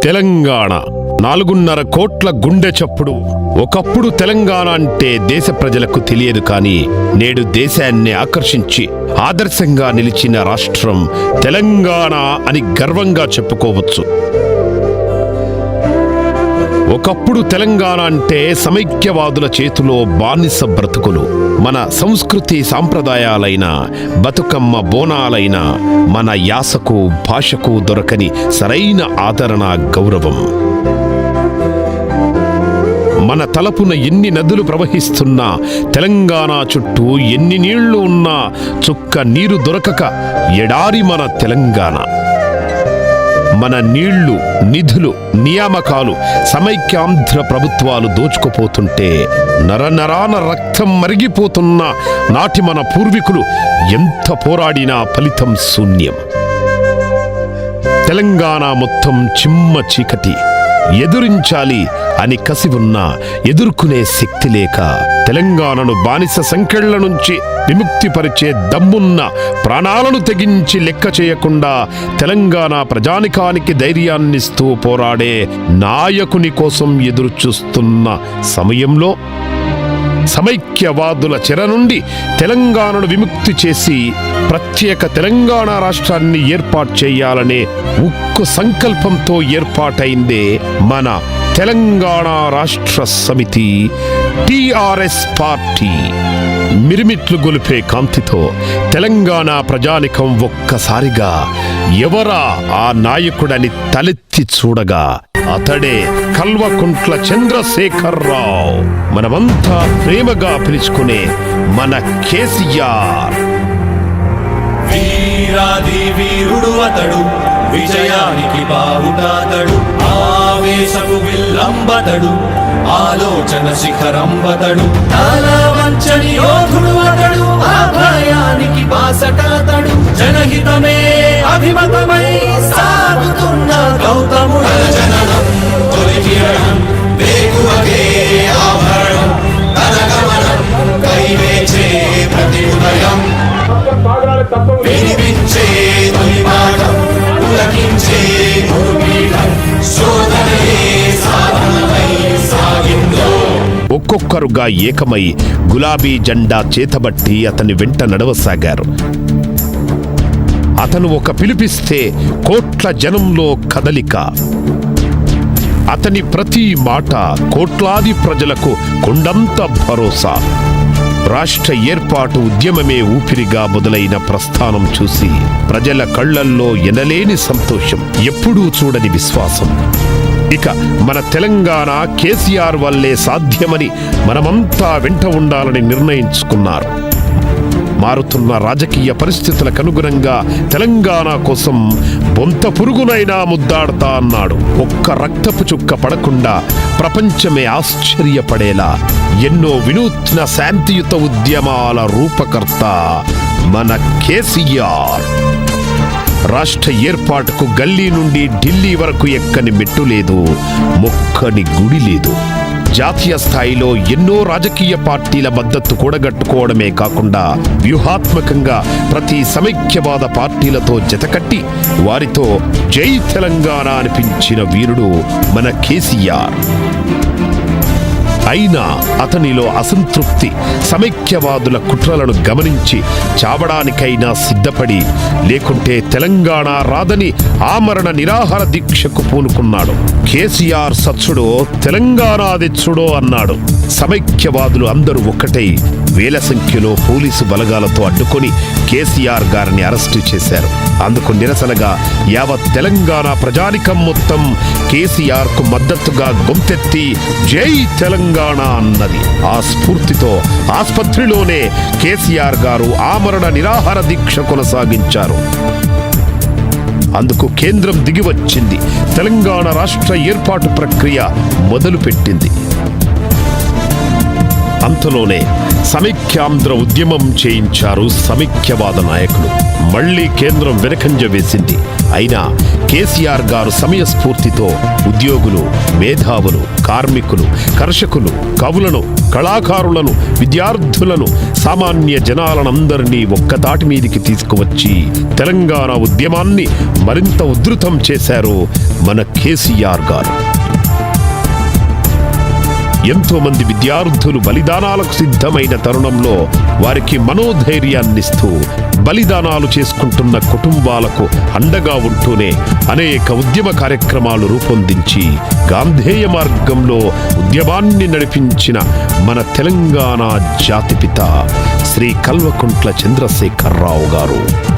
తెలంగాణ 4.5 కోట్ల గుండె చప్పుడు. ఒకప్పుడు తెలంగాణ అంటే దేశ ప్రజలకు తెలియదు, కానీ నేడు దేశాన్ని ఆకర్షించి ఆదర్శంగా నిలిచిన రాష్ట్రం తెలంగాణ అని గర్వంగా చెప్పుకోవచ్చు. ఒకప్పుడు తెలంగాణ అంటే సమైక్యవాదుల చేతిలో బానిస బ్రతుకులు. మన సంస్కృతి సాంప్రదాయాలైన బతుకమ్మ బోనాలైన మన యాసకు భాషకు దొరకని సరైన ఆదరణ, గౌరవం. మన తలపున ఎన్ని నదులు ప్రవహిస్తున్నా, తెలంగాణ చుట్టూ ఎన్ని నీళ్లు ఉన్నా చుక్క నీరు దొరకక ఎడారి మన తెలంగాణ. మన నీళ్లు, నిధులు, నియామకాలు సమైక్యాంధ్ర ప్రభుత్వాలు దోచుకుపోతుంటే నరనరాన రక్తం మరిగిపోతున్న నాటి మన పూర్వీకులు ఎంత పోరాడినా ఫలితం శూన్యం. తెలంగాణ మొత్తం చిమ్మ చీకటి. ఎదురించాలి అని కసి ఉన్నా ఎదుర్కొనే శక్తి లేక తెలంగాణను బానిస సంకెళ్ల నుంచి విముక్తిపరిచే దమ్మున్న ప్రాణాలను తెగించి లెక్క చేయకుండా తెలంగాణ ప్రజానికానికి ధైర్యాన్నిస్తూ పోరాడే నాయకుని కోసం ఎదురు చూస్తున్న సమయంలో సమైక్యవాదుల చెర నుండి తెలంగాణను విముక్తి చేసి ప్రత్యేక తెలంగాణ రాష్ట్రాన్ని ఏర్పాటు చేయాలనే ఉక్కు సంకల్పంతో ఏర్పాటైందే మన తెలంగాణ రాష్ట్ర సమితి, టిఆర్ఎస్ పార్టీ. మిరిమిట్లు గొలిపే కాంతితో తెలంగాణ ప్రజానికం ఒక్కసారిగా ఎవరా ఆ నాయకుడని తలెత్తి చూడగా అతడే కల్వకుంట్ల చంద్రశేఖరరావు. మనమంతా ప్రేమగా పిలుచుకునే మన కేసీఆర్. వీరాది వీరుడు అతడు, విజయానికి బావుటాతడు, ఆవేశపు విల్లంబతడు, ఆలోచన శిఖరంబతడు, వంచని యోధుడు అతడు, అభయానికి బాసటతడు, జనహితమే అభిమతమై సాగుతున్న గౌతముడు. జననం తొలి కిరణం, వేగువగే ఆభరణం, తన గమనం కైవేచే ప్రతి ఉదయం, వినిపించే తొలి పాఠం, పులకించే గురుపీఠం, శోధనయే సాధనమై సాగిందో. ఒక్కొక్కరుగా ఏకమై గులాబీ జెండా చేతబట్టి అతని వెంట నడవసాగారు. అతను ఒక పిలిపిస్తే కోట్ల జనంలో కదలిక. అతని ప్రతి మాట కోట్లాది ప్రజలకు కొండంత భరోసా. రాష్ట్ర ఏర్పాటు ఉద్యమమే ఊపిరిగా మొదలైన ప్రస్థానం చూసి ప్రజల కళ్లల్లో ఎనలేని సంతోషం, ఎప్పుడూ చూడని విశ్వాసం. ఇక మన తెలంగాణ కేసీఆర్ వల్లే సాధ్యమని మనమంతా వెంట ఉండాలని నిర్ణయించుకున్నారు. మారుతున్న రాజకీయ పరిస్థితులకు అనుగుణంగా తెలంగాణ కోసం బొంత పురుగునైనా ముద్దాడతా అన్నాడు. ఒక్క రక్తపు చుక్క పడకుండా ప్రపంచమే ఆశ్చర్యపడేలా ఎన్నో వినూత్న శాంతియుత ఉద్యమాల రూపకర్త మన కేసీఆర్. రాష్ట్ర ఏర్పాటుకు గల్లీ నుండి ఢిల్లీ వరకు ఎక్కని మెట్టు లేదు, మొక్కని గుడి లేదు. జాతీయ స్థాయిలో ఎన్నో రాజకీయ పార్టీల మద్దతు కూడగట్టుకోవడమే కాకుండా వ్యూహాత్మకంగా ప్రతి సమైక్యవాద పార్టీలతో జతకట్టి వారితో జై తెలంగాణ అనిపించిన వీరుడు మన కేసీఆర్. అయినా అతనిలో అసంతృప్తి, సమైక్యవాదుల కుట్రలను గమనించి చావడానికైనా సిద్ధపడి, లేకుంటే తెలంగాణ రాదని ఆమరణ నిరాహార దీక్షకు పూనుకున్నాడు. కేసీఆర్ సచ్చుడో తెలంగాణ తెచ్చుడో అన్నాడు. సమైక్యవాదులు అందరూ ఒక్కటై వేల సంఖ్యలో పోలీసు బలగాలతో అడ్డుకొని కేసీఆర్ గారిని అరెస్టు చేశారు. అందుకు నిరసనగా యావత్ తెలంగాణ ప్రజానికం మొత్తం కేసీఆర్ కు మద్దతుగా గొంతెత్తి జై తెలంగాణ అన్నది. ఆ స్ఫూర్తితో ఆస్పత్రిలోనే కేసీఆర్ గారు ఆమరణ నిరాహార దీక్ష కొనసాగించారు. అందుకు కేంద్రం దిగివచ్చింది. తెలంగాణ రాష్ట్ర ఏర్పాటు ప్రక్రియ మొదలుపెట్టింది. అంతలోనే సమైక్యాంధ్ర ఉద్యమం చేయించారు సమైక్యవాద నాయకులు. మళ్లీ కేంద్రం వెనకంజ వేసింది. అయినా కేసీఆర్ గారు సమయస్ఫూర్తితో ఉద్యోగులు, మేధావులు, కార్మికులు, కర్షకులు, కవులను, కళాకారులను, విద్యార్థులను, సామాన్య జనాలనందరినీ ఒక్కతాటి మీదికి తీసుకువచ్చి తెలంగాణ ఉద్యమాన్ని మరింత ఉధృతం చేశారు మన కేసీఆర్ గారు. ఎంతో మంది విద్యార్థులు బలిదానాలకు సిద్ధమైన తరుణంలో వారికి మనోధైర్యాన్నిస్తూ బలిదానాలు చేసుకుంటున్న కుటుంబాలకు అండగా ఉంటూనే అనేక ఉద్యమ కార్యక్రమాలు రూపొందించి గాంధేయ మార్గంలో ఉద్యమాన్ని నడిపించిన మన తెలంగాణ జాతిపిత శ్రీ కల్వకుంట్ల చంద్రశేఖరరావు గారు.